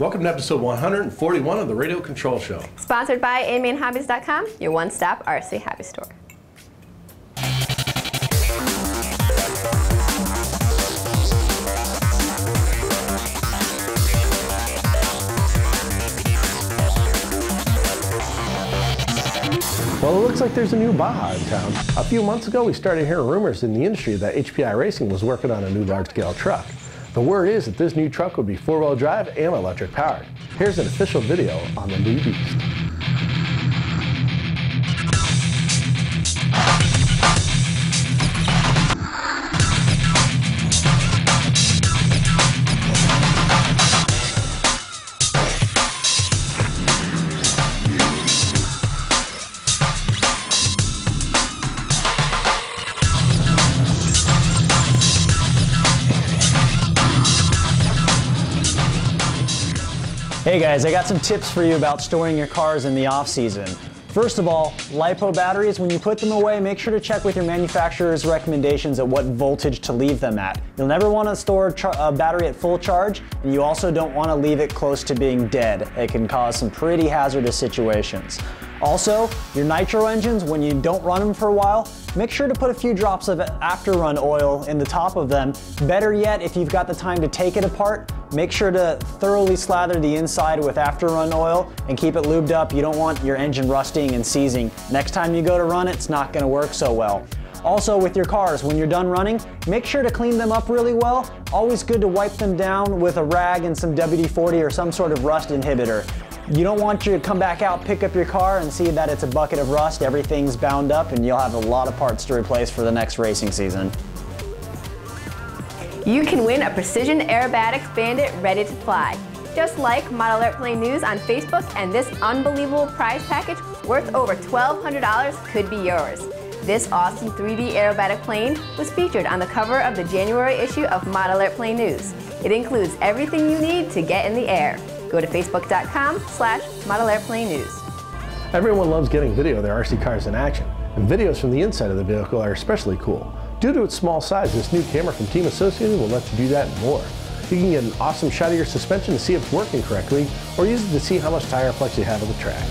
Welcome to episode 141 of the Radio Control Show. Sponsored by amainhobbies.com, your one-stop RC hobby store. Well, it looks like there's a new Baja in town. A few months ago, we started hearing rumors in the industry that HPI Racing was working on a new large-scale truck. The word is that this new truck would be four-wheel drive and electric powered. Here's an official video on the new beast. Hey guys, I got some tips for you about storing your cars in the off-season. First of all, LiPo batteries, when you put them away, make sure to check with your manufacturer's recommendations at what voltage to leave them at. You'll never want to store a battery at full charge, and you also don't want to leave it close to being dead. It can cause some pretty hazardous situations. Also, your nitro engines, when you don't run them for a while, make sure to put a few drops of after-run oil in the top of them. Better yet, if you've got the time to take it apart, make sure to thoroughly slather the inside with after-run oil and keep it lubed up. You don't want your engine rusting and seizing. Next time you go to run it, it's not going to work so well. Also with your cars, when you're done running, make sure to clean them up really well. Always good to wipe them down with a rag and some WD-40 or some sort of rust inhibitor. You don't want you to come back out, pick up your car and see that it's a bucket of rust, everything's bound up, and you'll have a lot of parts to replace for the next racing season. You can win a Precision Aerobatics Bandit ready to fly. Just like Model Airplane News on Facebook, and this unbelievable prize package worth over $1,200 could be yours. This awesome 3D aerobatic plane was featured on the cover of the January issue of Model Airplane News. It includes everything you need to get in the air. Go to facebook.com/Model Airplane News. Everyone loves getting video of their RC cars in action, and videos from the inside of the vehicle are especially cool. Due to its small size, this new camera from Team Associated will let you do that and more. You can get an awesome shot of your suspension to see if it's working correctly, or use it to see how much tire flex you have on the track.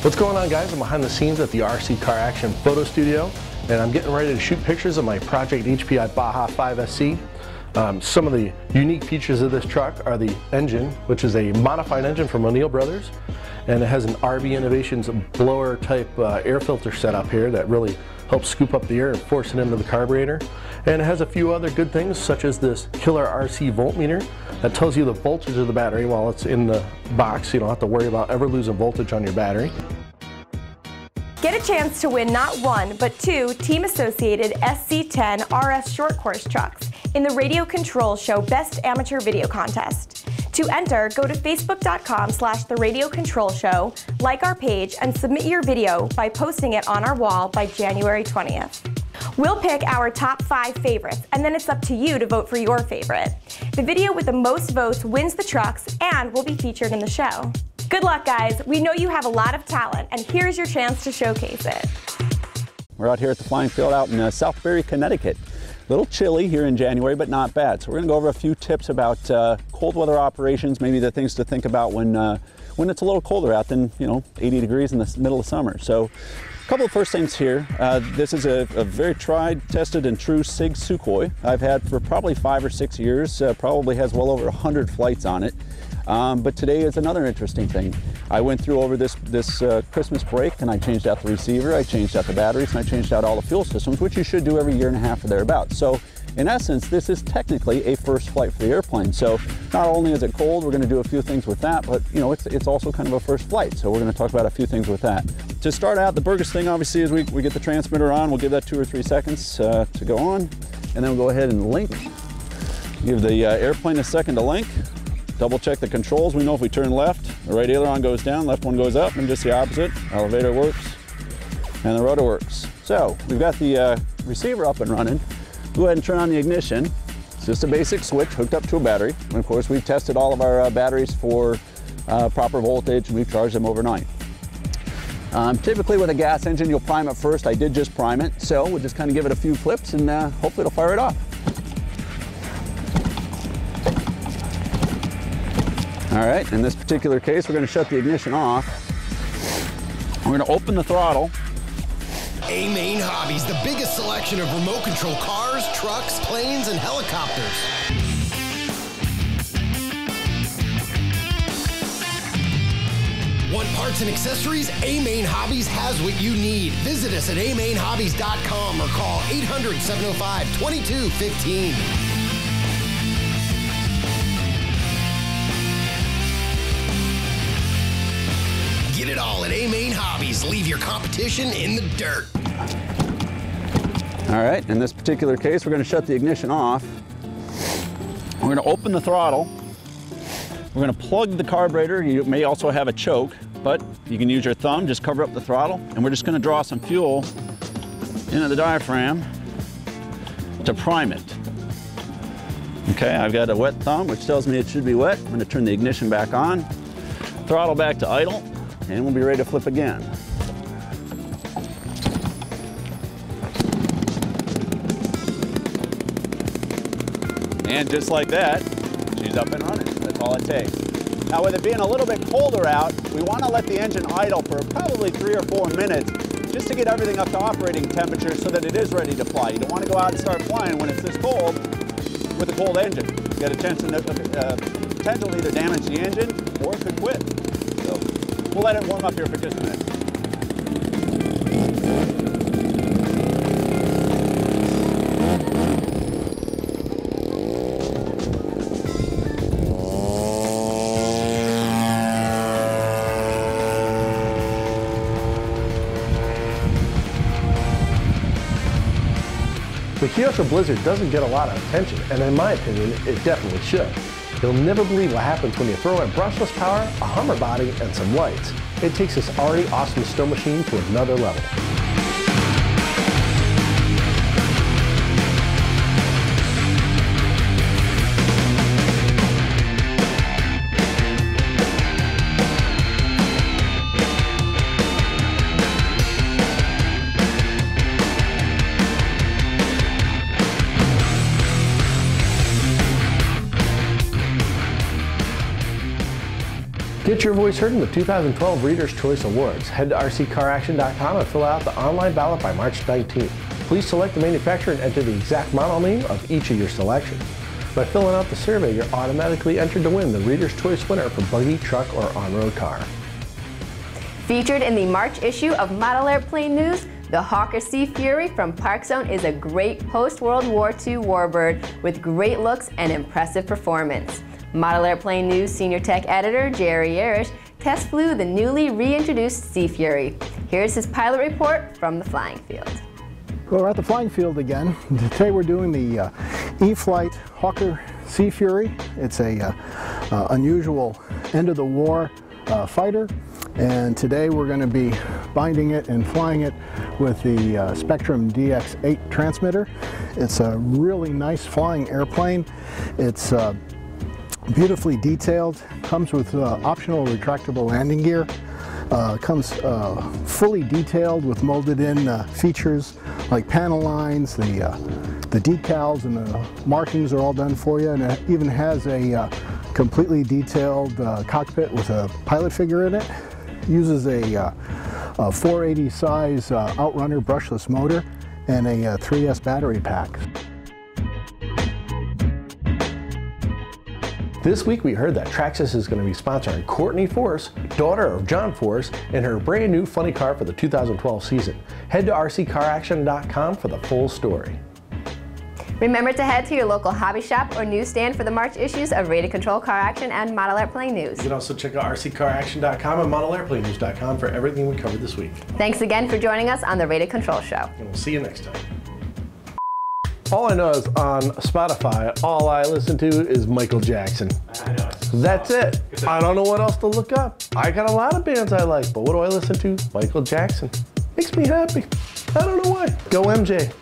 What's going on, guys? I'm behind the scenes at the RC Car Action Photo Studio, and I'm getting ready to shoot pictures of my Project HPI Baja 5 SC. Some of the unique features of this truck are the engine, which is a modified engine from O'Neill Brothers, and it has an RB Innovations blower type air filter setup here that really helps scoop up the air and force it into the carburetor. And it has a few other good things, such as this killer RC voltmeter that tells you the voltage of the battery while it's in the box, so you don't have to worry about ever losing voltage on your battery. Get a chance to win not one, but two Team Associated SC10 RS short course trucks in the Radio Control Show Best Amateur Video Contest. To enter, go to facebook.com/The Radio Control Show, like our page, and submit your video by posting it on our wall by January 20th. We'll pick our top 5 favorites, and then it's up to you to vote for your favorite. The video with the most votes wins the trucks and will be featured in the show. Good luck, guys. We know you have a lot of talent, and here's your chance to showcase it. We're out here at the Flying Field out in Southbury, Connecticut. A little chilly here in January, but not bad. So we're going to go over a few tips about cold weather operations, maybe the things to think about when it's a little colder out than 80 degrees in the middle of summer. So a couple of first things here. This is a very tried, tested, and true SIG Sukhoi. I've had for probably 5 or 6 years. Probably has well over 100 flights on it. But today is another interesting thing. I went through over this Christmas break, and I changed out the receiver, I changed out the batteries, and I changed out all the fuel systems, which you should do every 1.5 years or thereabouts. So in essence, this is technically a first flight for the airplane. So not only is it cold, we're going to do a few things with that, but it's also kind of a first flight. So we're going to talk about a few things with that. To start out, the biggest thing obviously is we get the transmitter on. We'll give that 2 or 3 seconds to go on, and then we'll go ahead and link Give the airplane a second to link. Double check the controls. We know if we turn left, the right aileron goes down, left one goes up, and just the opposite. Elevator works, and the rotor works. So we've got the receiver up and running. Go ahead and turn on the ignition. It's just a basic switch hooked up to a battery. And of course, we've tested all of our batteries for proper voltage, and we've charged them overnight. Typically with a gas engine, you'll prime it first. I did just prime it, so we'll just kind of give it a few flips, and hopefully it'll fire it off. All right, in this particular case, we're going to shut the ignition off. We're going to open the throttle. A-Main Hobbies, the biggest selection of remote control cars, trucks, planes, and helicopters. Want parts and accessories? A-Main Hobbies has what you need. Visit us at amainhobbies.com or call 800-705-2215. Get it all at A-Main Hobbies. Leave your competition in the dirt. All right, in this particular case, we're going to shut the ignition off. We're going to open the throttle. We're going to plug the carburetor. You may also have a choke, but you can use your thumb, just cover up the throttle, and we're just going to draw some fuel into the diaphragm to prime it. Okay, I've got a wet thumb, which tells me it should be wet. I'm going to turn the ignition back on, throttle back to idle, and we'll be ready to flip again. And just like that, she's up and running. That's all it takes. Now with it being a little bit colder out, we want to let the engine idle for probably 3 or 4 minutes just to get everything up to operating temperature so that it is ready to fly. You don't want to go out and start flying when it's this cold with a cold engine. You got a chance to potentially either damage the engine or it could quit. So we'll let it warm up here for just a minute. The Kyosho Blizzard doesn't get a lot of attention, and in my opinion, it definitely should. You'll never believe what happens when you throw in brushless power, a Hummer body, and some lights. It takes this already awesome snow machine to another level. Get your voice heard in the 2012 Reader's Choice Awards. Head to rccaraction.com and fill out the online ballot by March 19th. Please select the manufacturer and enter the exact model name of each of your selections. By filling out the survey, you're automatically entered to win the Reader's Choice winner for buggy, truck, or on-road car. Featured in the March issue of Model Airplane News, the Hawker Sea Fury from Park Zone is a great post-World War II warbird with great looks and impressive performance. Model Airplane News Senior Tech Editor Jerry Yarish test flew the newly reintroduced Sea Fury. Here's his pilot report from the flying field. Well, we're at the flying field again. Today we're doing the E-flite Hawker Sea Fury. It's a unusual end-of-the-war fighter, and today we're going to be binding it and flying it with the Spectrum DX8 transmitter. It's a really nice flying airplane. It's beautifully detailed, comes with optional retractable landing gear, comes fully detailed with molded in features like panel lines, the decals and the markings are all done for you, and it even has a completely detailed cockpit with a pilot figure in it. Uses a 480 size Outrunner brushless motor and a 3S battery pack. This week we heard that Traxxas is going to be sponsoring Courtney Force, daughter of John Force, in her brand new funny car for the 2012 season. Head to rccaraction.com for the full story. Remember to head to your local hobby shop or newsstand for the March issues of Rated Control Car Action and Model Airplane News. You can also check out rccaraction.com and modelairplanenews.com for everything we covered this week. Thanks again for joining us on the Rated Control Show. And we'll see you next time. All I know is on Spotify, all I listen to is Michael Jackson. I know. That's it. I don't know what else to look up. I got a lot of bands I like, but what do I listen to? Michael Jackson. Makes me happy. I don't know why. Go MJ.